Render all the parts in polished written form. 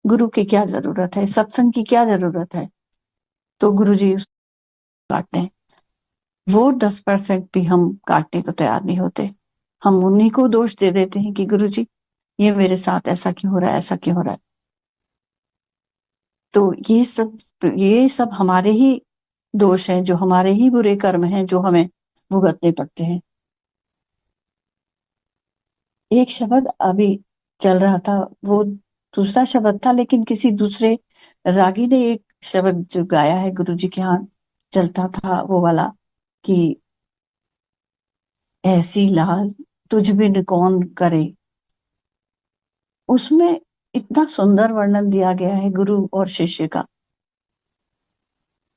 गुरु की क्या जरूरत है, सत्संग की क्या जरूरत है। तो गुरु जी उसको काटते हैं। वो 10% भी हम काटने को तैयार नहीं होते। हम उन्हीं को दोष दे देते हैं कि गुरु जी ये मेरे साथ ऐसा क्यों हो रहा है, ऐसा क्यों हो रहा है। तो ये सब हमारे ही दोष हैं, जो हमारे ही बुरे कर्म हैं, जो हमें भुगतने पड़ते हैं। एक शब्द अभी चल रहा था, वो दूसरा शब्द था, लेकिन किसी दूसरे रागी ने एक शब्द जो गाया है गुरु जी के यहाँ चलता था, वो वाला कि ऐसी लाल तुझ बिन कौन करे। उसमें इतना सुंदर वर्णन दिया गया है गुरु और शिष्य का।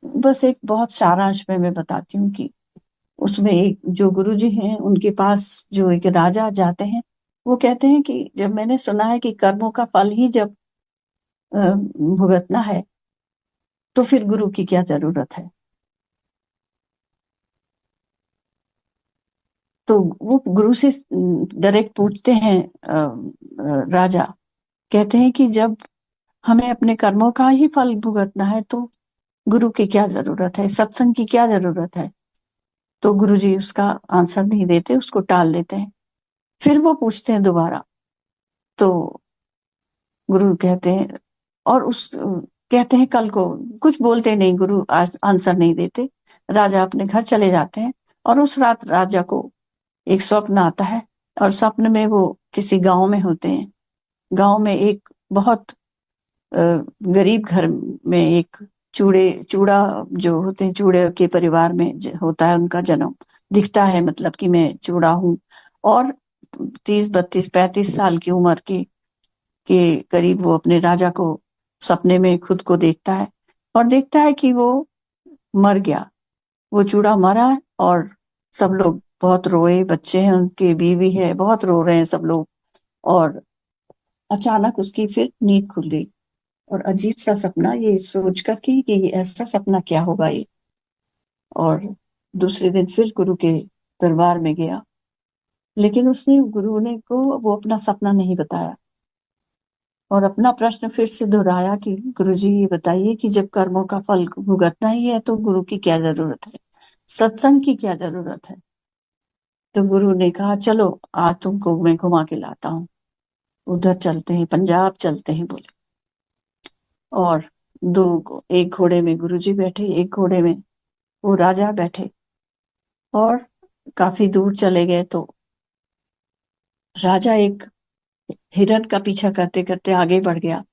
बस एक बहुत सारांश में मैं बताती हूँ कि उसमें एक जो गुरु जी हैं उनके पास जो एक राजा जाते हैं, वो कहते हैं कि जब मैंने सुना है कि कर्मों का फल ही जब भुगतना है, तो फिर गुरु की क्या जरूरत है। तो वो गुरु से डायरेक्ट पूछते हैं। राजा कहते हैं कि जब हमें अपने कर्मों का ही फल भुगतना है, तो गुरु की क्या जरूरत है, सत्संग की क्या जरूरत है। तो गुरु जी उसका आंसर नहीं देते, उसको टाल देते हैं। फिर वो पूछते हैं दोबारा। तो गुरु कहते हैं, और उस कहते हैं कल को, कुछ बोलते नहीं गुरु, आंसर नहीं देते। राजा अपने घर चले जाते हैं। और उस रात राजा को एक स्वप्न आता है, और स्वप्न में वो किसी गांव में होते हैं। गांव में एक बहुत गरीब घर में एक चूड़ा जो होते हैं, चूड़े के परिवार में होता है उनका जन्म। दिखता है मतलब कि मैं चूड़ा हूँ। और 30 32 35 साल की उम्र के करीब वो अपने राजा को सपने में खुद को देखता है, और देखता है कि वो मर गया, वो चूड़ा मरा है। और सब लोग बहुत रोए, बच्चे हैं उनके, बीवी है, बहुत रो रहे हैं सब लोग। और अचानक उसकी फिर नींद खुल गई। और अजीब सा सपना, ये सोच कर कि ये ऐसा सपना क्या होगा ये। और दूसरे दिन फिर गुरु के दरबार में गया, लेकिन उसने गुरु ने को वो अपना सपना नहीं बताया। और अपना प्रश्न फिर से दोहराया कि गुरु जी ये बताइए कि जब कर्मों का फल भुगतना ही है, तो गुरु की क्या जरूरत है, सत्संग की क्या जरूरत है। तो गुरु ने कहा चलो आज तुमको मैं घुमा के लाता हूँ, उधर चलते हैं, पंजाब चलते हैं बोले। और एक घोड़े में गुरुजी बैठे, एक घोड़े में वो राजा बैठे। और काफी दूर चले गए तो राजा एक हिरण का पीछा करते करते आगे बढ़ गया।